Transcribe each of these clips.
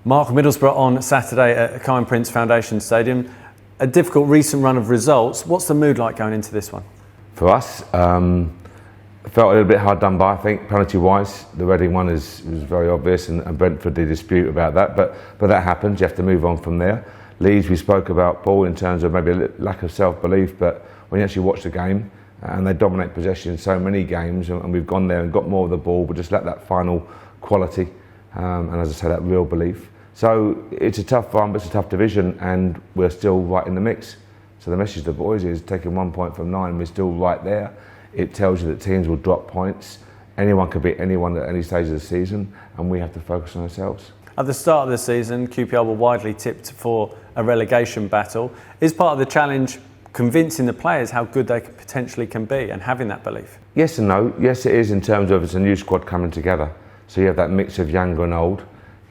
Mark, Middlesbrough on Saturday at Kind Prince Foundation Stadium. A difficult recent run of results. What's the mood like going into this one? For us, felt a little bit hard done by, I think, penalty-wise. The Reading one was very obvious, and Brentford did dispute about that, but that happens. You have to move on from there. Leeds, we spoke about, Paul, in terms of maybe a lack of self-belief, but when you actually watch the game, and they dominate possession in so many games, and we've gone there and got more of the ball, but just let that final quality, and as I say, that real belief. So it's a tough one, but it's a tough division, and we're still right in the mix. So the message to the boys is taking 1 point from 9, we're still right there. It tells you that teams will drop points. Anyone can beat anyone at any stage of the season, and we have to focus on ourselves. At the start of the season, QPR were widely tipped for a relegation battle. Is part of the challenge convincing the players how good they potentially can be and having that belief? Yes and no. Yes, it is, in terms of it's a new squad coming together. So you have that mix of younger and old.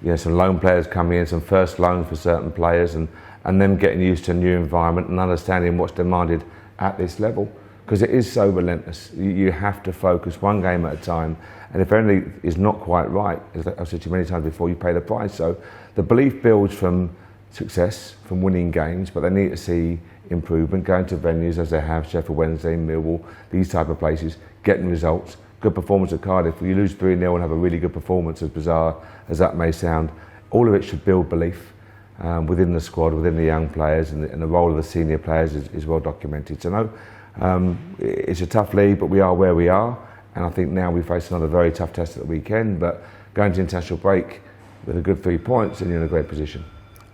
You know, some loan players coming in, some first loans for certain players, and them getting used to a new environment and understanding what's demanded at this level. Because it is so relentless. You have to focus one game at a time, and if anything is not quite right, as I've said to you many times before, you pay the price. So the belief builds from success, from winning games, but they need to see improvement, going to venues as they have, Sheffield Wednesday, Millwall, these type of places, getting results. Good performance at Cardiff. You lose 3-0 and have a really good performance, as bizarre as that may sound. All of it should build belief within the squad, within the young players, and the role of the senior players is well documented. So no, it's a tough league, but we are where we are, and I think now we face another very tough test at the weekend, but going to international break with a good 3 points, and you're in a great position.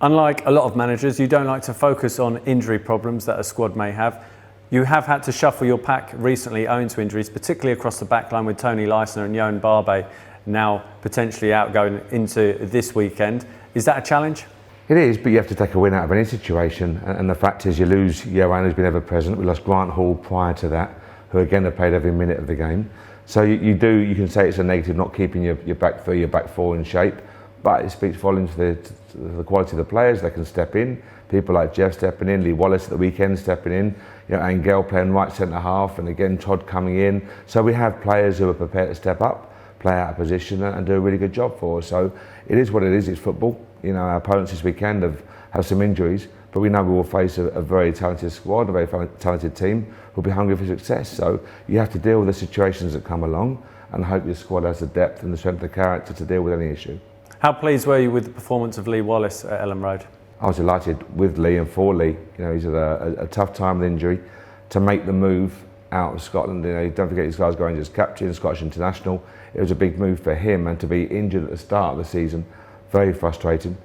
Unlike a lot of managers, you don't like to focus on injury problems that a squad may have. You have had to shuffle your pack recently owing to injuries, particularly across the back line with Tony Leisner and Johan Barbe now potentially out going into this weekend. Is that a challenge? It is, but you have to take a win out of any situation, and the fact is you lose Johan, who's been ever present. We lost Grant Hall prior to that, who again have played every minute of the game. So you can say it's a negative not keeping your back three, your back four in shape, but it speaks volumes to the quality of the players. They can step in. People like Jeff stepping in, Lee Wallace at the weekend stepping in, Angel playing right centre half, and again Todd coming in. So we have players who are prepared to step up, play out of position, and do a really good job for us. So it is what it is. It's football. Our opponents this weekend have some injuries, but we know we will face a very talented squad, a very talented team who'll be hungry for success. So you have to deal with the situations that come along, and hope your squad has the depth and the strength of character to deal with any issue. How pleased were you with the performance of Lee Wallace at Ellen Road? I was delighted with Lee and for Lee. He's had a tough time with injury. To make the move out of Scotland, don't forget he's Glasgow Rangers captain, Scottish international. It was a big move for him, and to be injured at the start of the season, very frustrating.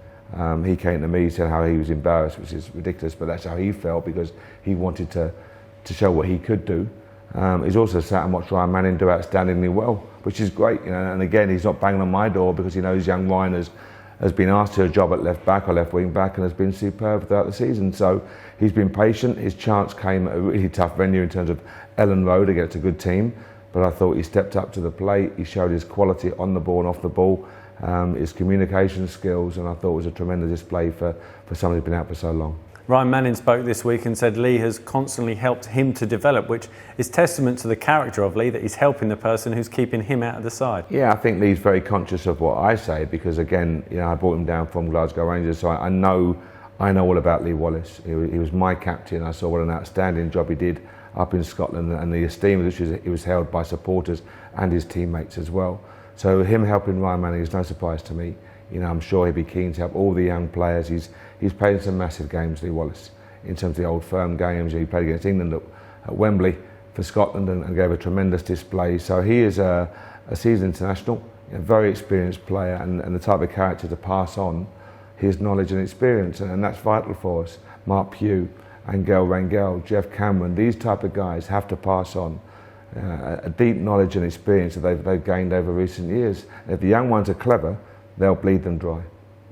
He came to me, said how he was embarrassed, which is ridiculous, but that's how he felt because he wanted to show what he could do. He's also sat and watched Ryan Manning do outstandingly well, which is great. And again, he's not banging on my door because he knows young Ryan has been asked to a job at left back or left wing back and has been superb throughout the season. So he's been patient. His chance came at a really tough venue in terms of Ellen Road against a good team, but I thought he stepped up to the plate. He showed his quality on the ball and off the ball, his communication skills, and I thought it was a tremendous display for someone who's been out for so long. Ryan Manning spoke this week and said Lee has constantly helped him to develop, which is testament to the character of Lee, that he's helping the person who's keeping him out of the side. Yeah, I think Lee's very conscious of what I say because, again, I brought him down from Glasgow Rangers, so I know all about Lee Wallace. He was my captain. I saw what an outstanding job he did up in Scotland and the esteem with which he was held by supporters and his teammates as well. So him helping Ryan Manning is no surprise to me. I'm sure he'd be keen to help all the young players. He's played in some massive games, Lee Wallace, in terms of the old firm games. He played against England at Wembley for Scotland and gave a tremendous display. So he is a seasoned international, a very experienced player, and the type of character to pass on his knowledge and experience, and that's vital for us. Mark Pugh, Angel Rangel, Jeff Cameron, these type of guys have to pass on a deep knowledge and experience that they've gained over recent years. And if the young ones are clever, they'll bleed them dry.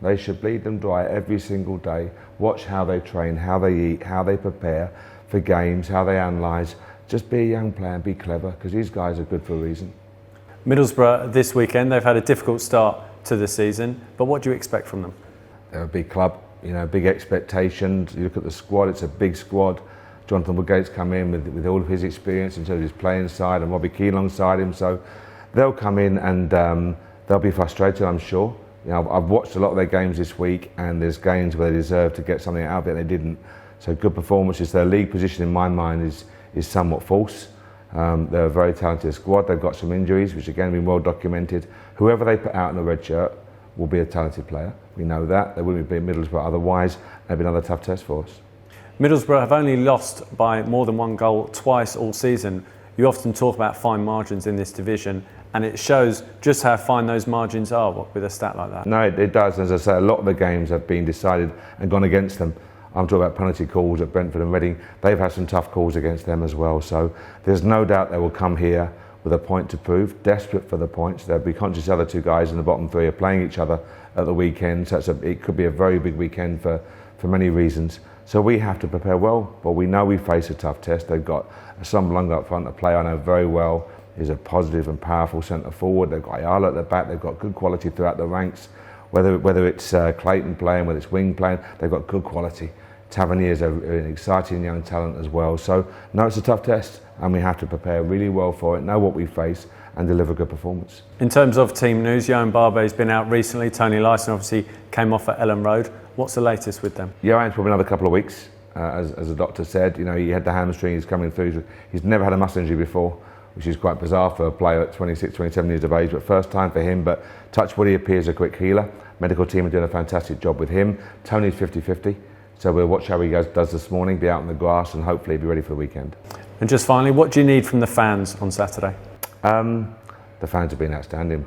They should bleed them dry every single day. Watch how they train, how they eat, how they prepare for games, how they analyse. Just be a young player and be clever, because these guys are good for a reason. Middlesbrough this weekend, they've had a difficult start to the season, but what do you expect from them? They're a big club, big expectations. You look at the squad, it's a big squad. Jonathan Woodgate's come in with all of his experience in terms of his playing side, and Robbie Key alongside him. So they'll come in and they'll be frustrated, I'm sure. I've watched a lot of their games this week, and there's games where they deserve to get something out of it and they didn't. So good performances. Their league position in my mind is somewhat false. They're a very talented squad. They've got some injuries, which again have been well documented. Whoever they put out in the red shirt will be a talented player. We know that. They wouldn't be at Middlesbrough otherwise. It'll be another tough test for us. Middlesbrough have only lost by more than one goal twice all season. You often talk about fine margins in this division, and it shows just how fine those margins are with a stat like that. No, it does. As I say, a lot of the games have been decided and gone against them. I'm talking about penalty calls at Brentford and Reading. They've had some tough calls against them as well. So there's no doubt they will come here with a point to prove, desperate for the points. They'll be conscious the other two guys in the bottom three are playing each other at the weekend. So it could be a very big weekend for many reasons. So we have to prepare well, but we know we face a tough test. They've got some Lunga up front, a player I know very well. He's a positive and powerful centre forward. They've got Ayala at the back. They've got good quality throughout the ranks. Whether it's Clayton playing, whether it's Wing playing, they've got good quality. Tavernier's an exciting young talent as well. So no, it's a tough test, and we have to prepare really well for it, know what we face, and deliver good performance. In terms of team news, Johan Barbe's been out recently. Tony Lyson obviously came off at Ellen Road. What's the latest with them? Johan's probably another couple of weeks, as the doctor said. He had the hamstring. He's coming through. He's never had a muscle injury before, which is quite bizarre for a player at 26, 27 years of age, but first time for him. But touch wood, he appears a quick healer. Medical team are doing a fantastic job with him. Tony's 50-50. So we'll watch how he does this morning, be out in the grass, and hopefully be ready for the weekend. And just finally, what do you need from the fans on Saturday? The fans have been outstanding.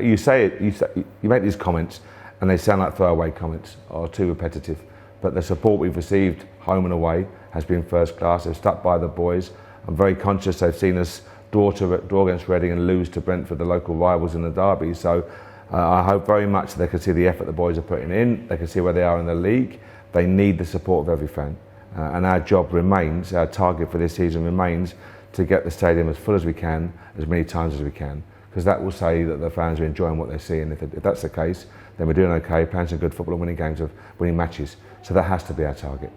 You make these comments, and they sound like throwaway comments or too repetitive. But the support we've received, home and away, has been first class. They've stuck by the boys. I'm very conscious they've seen us draw against Reading and lose to Brentford, the local rivals in the derby. So I hope very much they can see the effort the boys are putting in. They can see where they are in the league. They need the support of every fan. And our job remains, our target for this season remains to get the stadium as full as we can, as many times as we can. Because that will say that the fans are enjoying what they see. And if that's the case, then we're doing okay, playing some good football and winning games, winning matches. So that has to be our target.